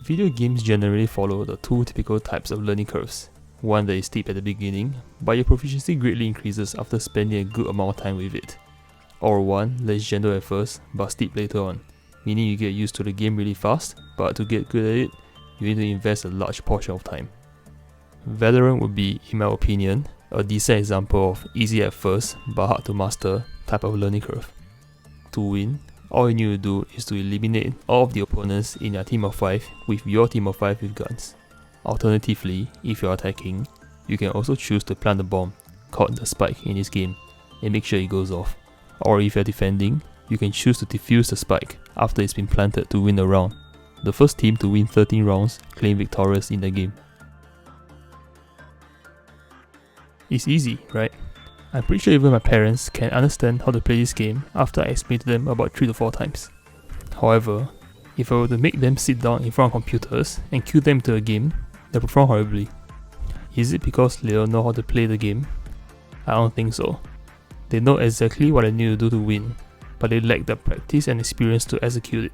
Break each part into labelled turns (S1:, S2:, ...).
S1: Video games generally follow the two typical types of learning curves. One that is steep at the beginning, but your proficiency greatly increases after spending a good amount of time with it. Or one that is gentle at first, but steep later on, meaning you get used to the game really fast, but to get good at it, you need to invest a large portion of time. Valorant would be, in my opinion, a decent example of easy at first, but hard to master type of learning curve. To win, all you need to do is to eliminate all of the opponents in your team of 5 with your team of 5 with guns. Alternatively, if you are attacking, you can also choose to plant the bomb, called the spike in this game, and make sure it goes off. Or if you are defending, you can choose to defuse the spike after it's been planted to win the round. The first team to win 13 rounds claim victorious in the game. It's easy, right? I'm pretty sure even my parents can understand how to play this game after I explain to them about 3 to 4 times. However, if I were to make them sit down in front of computers and cue them to a game, they'll perform horribly. Is it because they don't know how to play the game? I don't think so. They know exactly what they need to do to win, but they lack the practice and experience to execute it.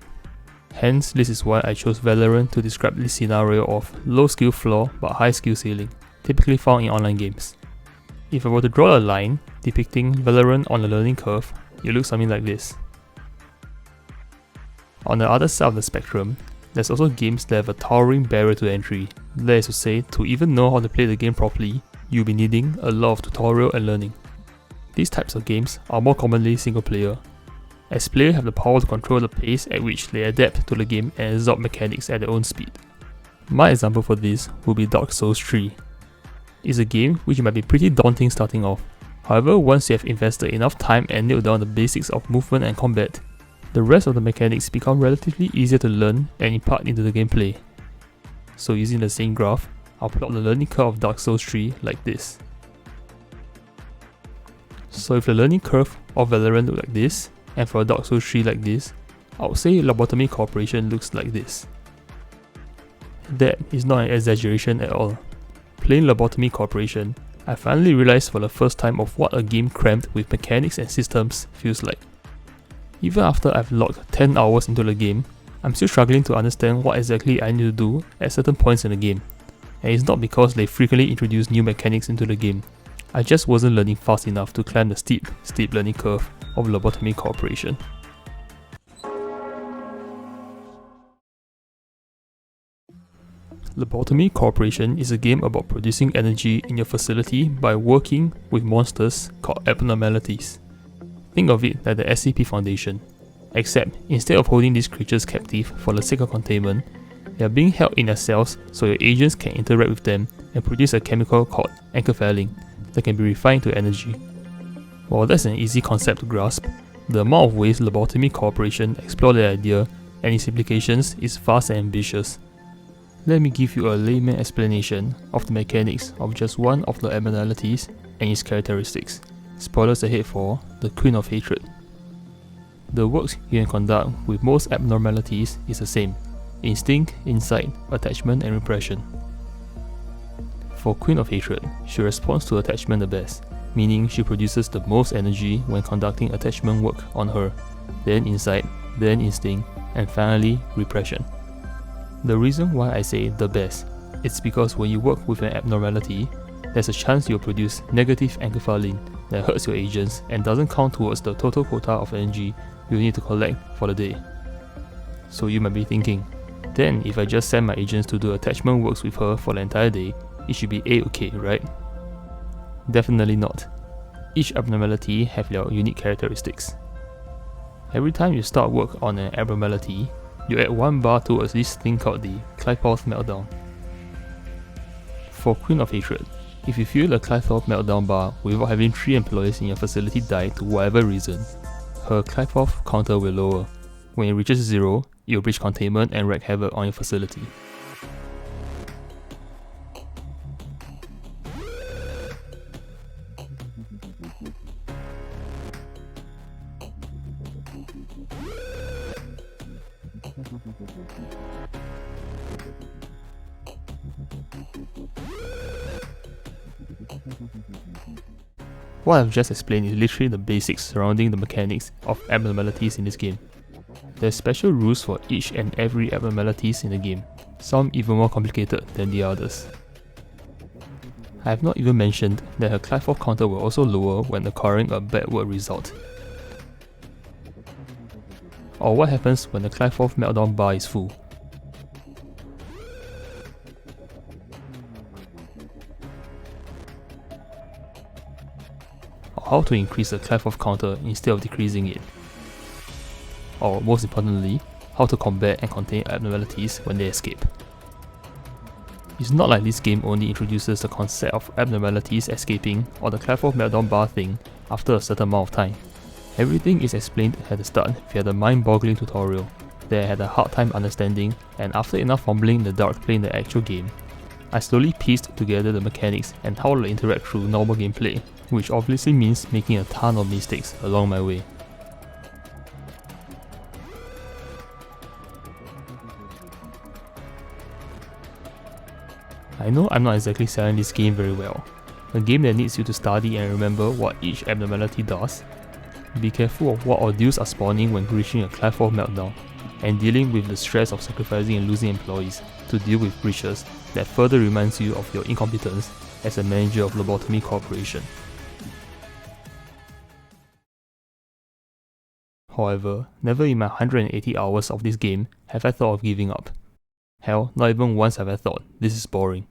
S1: Hence, this is why I chose Valorant to describe this scenario of low skill floor but high skill ceiling, typically found in online games. If I were to draw a line depicting Valorant on the learning curve, it looks something like this. On the other side of the spectrum, there's also games that have a towering barrier to entry. That is to say, to even know how to play the game properly, you'll be needing a lot of tutorial and learning. These types of games are more commonly single player, as players have the power to control the pace at which they adapt to the game and absorb mechanics at their own speed. My example for this would be Dark Souls 3. It's a game which might be pretty daunting starting off. However, once you have invested enough time and nailed down the basics of movement and combat, the rest of the mechanics become relatively easier to learn and impart into the gameplay. So using the same graph, I'll plot the learning curve of Dark Souls 3 like this. So if the learning curve of Valorant looks like this, and for Dark Souls 3 like this, I would say Lobotomy Corporation looks like this. That is not an exaggeration at all. Playing Lobotomy Corporation, I finally realized for the first time of what a game crammed with mechanics and systems feels like. Even after I've logged 10 hours into the game, I'm still struggling to understand what exactly I need to do at certain points in the game. And it's not because they frequently introduce new mechanics into the game. I just wasn't learning fast enough to climb the steep learning curve of Lobotomy Corporation. Lobotomy Corporation is a game about producing energy in your facility by working with monsters called abnormalities. Think of it like the SCP Foundation, except instead of holding these creatures captive for the sake of containment, they are being held in their cells so your agents can interact with them and produce a chemical called enkephalin that can be refined to energy. While that's an easy concept to grasp, the amount of ways Lobotomy Corporation explore the idea and its implications is vast and ambitious. Let me give you a layman explanation of the mechanics of just one of the abnormalities and its characteristics. Spoilers ahead for the Queen of Hatred. The works you can conduct with most abnormalities is the same: instinct, insight, attachment, and repression. For Queen of Hatred, she responds to attachment the best, meaning she produces the most energy when conducting attachment work on her, then insight, then instinct, and finally repression. The reason why I say the best is because when you work with an abnormality, there's a chance you'll produce negative enkephalin that hurts your agents and doesn't count towards the total quota of energy you need to collect for the day. So you might be thinking, then if I just send my agents to do attachment works with her for the entire day, it should be A-okay, right? Definitely not. Each abnormality have their unique characteristics. Every time you start work on an abnormality, you add 1 bar towards this thing called the Clive-Off Meltdown. For Queen of Hatred, if you fuel the Clive-Off Meltdown bar without having 3 employees in your facility die to whatever reason, her Clive-Off counter will lower. When it reaches 0, it will breach containment and wreak havoc on your facility. What I've just explained is literally the basics surrounding the mechanics of abnormalities in this game. There's special rules for each and every abnormalities in the game, some even more complicated than the others. I have not even mentioned that her Clive counter will also lower when acquiring a backward result. Or what happens when the Clive meltdown bar is full. Or how to increase the Clive counter instead of decreasing it. Or most importantly, how to combat and contain abnormalities when they escape. It's not like this game only introduces the concept of abnormalities escaping or the Clive meltdown bar thing after a certain amount of time. Everything is explained at the start via the mind-boggling tutorial that I had a hard time understanding, and after enough fumbling in the dark playing the actual game, I slowly pieced together the mechanics and how to interact through normal gameplay, which obviously means making a ton of mistakes along my way. I know I'm not exactly selling this game very well, a game that needs you to study and remember what each abnormality does, be careful of what ordeals are spawning when reaching a Clive meltdown, and dealing with the stress of sacrificing and losing employees to deal with breaches that further reminds you of your incompetence as a manager of Lobotomy Corporation. However, never in my 180 hours of this game have I thought of giving up. Hell, not even once have I thought, this is boring.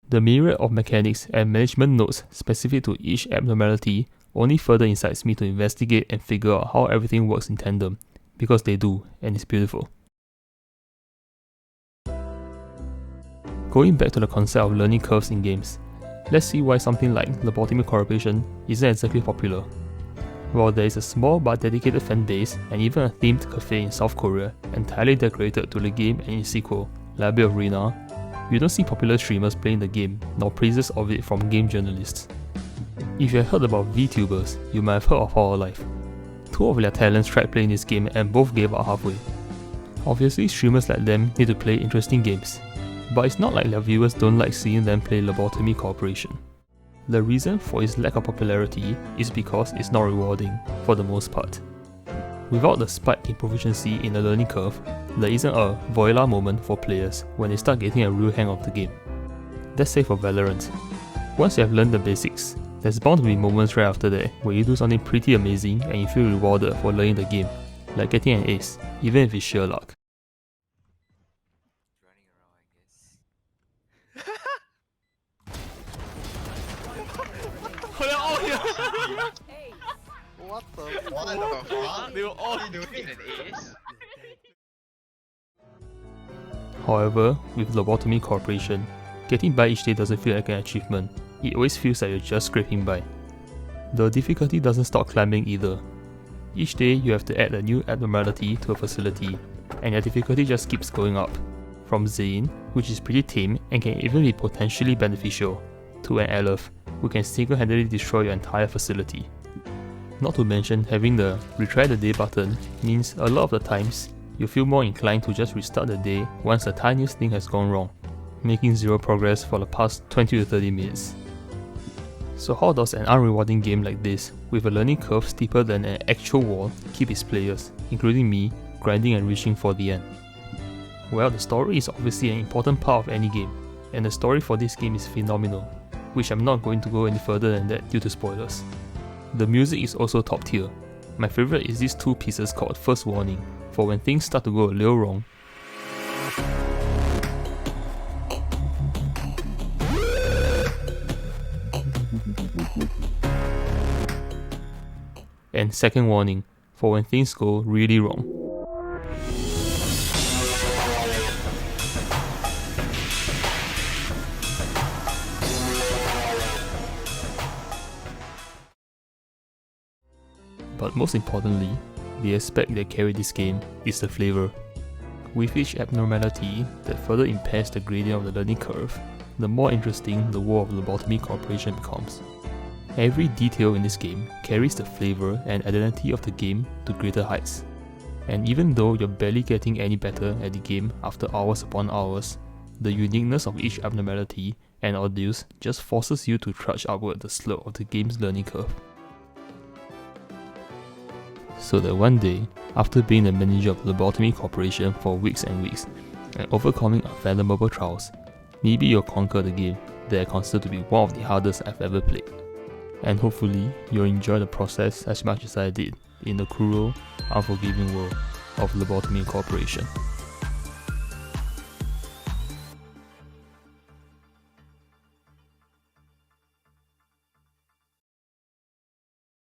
S1: The myriad of mechanics and management notes specific to each abnormality only further incites me to investigate and figure out how everything works in tandem, because they do, and it's beautiful. Going back to the concept of learning curves in games, let's see why something like Lobotomy Corporation isn't exactly popular. While there is a small but dedicated fan base and even a themed cafe in South Korea entirely decorated to the game and its sequel, Library of Rena, you don't see popular streamers playing the game, nor praises of it from game journalists. If you have heard about VTubers, you might have heard of Hololive. Two of their talents tried playing this game and both gave up halfway. Obviously, streamers like them need to play interesting games, but it's not like their viewers don't like seeing them play Lobotomy Corporation. The reason for its lack of popularity is because it's not rewarding, for the most part. Without the spike in proficiency in the learning curve, there isn't a voila moment for players when they start getting a real hang of the game. Let's say for Valorant. Once you have learned the basics, there's bound to be moments right after that where you do something pretty amazing and you feel rewarded for learning the game, like getting an ace, even if it's sheer luck.
S2: What the fuck?
S3: They were all doing an ace.
S1: However, with Lobotomy Corporation, getting by each day doesn't feel like an achievement, it always feels like you're just scraping by. The difficulty doesn't stop climbing either. Each day you have to add a new abnormality to a facility, and your difficulty just keeps going up. From Zane, which is pretty tame and can even be potentially beneficial, to an Aleph, who can single-handedly destroy your entire facility. Not to mention having the retry the day button means a lot of the times you feel more inclined to just restart the day once the tiniest thing has gone wrong, making zero progress for the past 20 to 30 minutes. So how does an unrewarding game like this, with a learning curve steeper than an actual wall, keep its players, including me, grinding and reaching for the end? Well, the story is obviously an important part of any game, and the story for this game is phenomenal, which I'm not going to go any further than that due to spoilers. The music is also top tier. My favourite is these two pieces called First Warning, for when things start to go a little wrong. And Second Warning, for when things go really wrong. But most importantly, the aspect that carries this game is the flavour. With each abnormality that further impairs the gradient of the learning curve, the more interesting the world of Lobotomy Corporation becomes. Every detail in this game carries the flavour and identity of the game to greater heights. And even though you're barely getting any better at the game after hours upon hours, the uniqueness of each abnormality and ordeals just forces you to trudge upward the slope of the game's learning curve. so that one day, after being the manager of Lobotomy Corporation for weeks and weeks, and overcoming unfathomable trials, maybe you'll conquer the game that I consider to be one of the hardest I've ever played. And hopefully, you'll enjoy the process as much as I did in the cruel, unforgiving world of Lobotomy Corporation.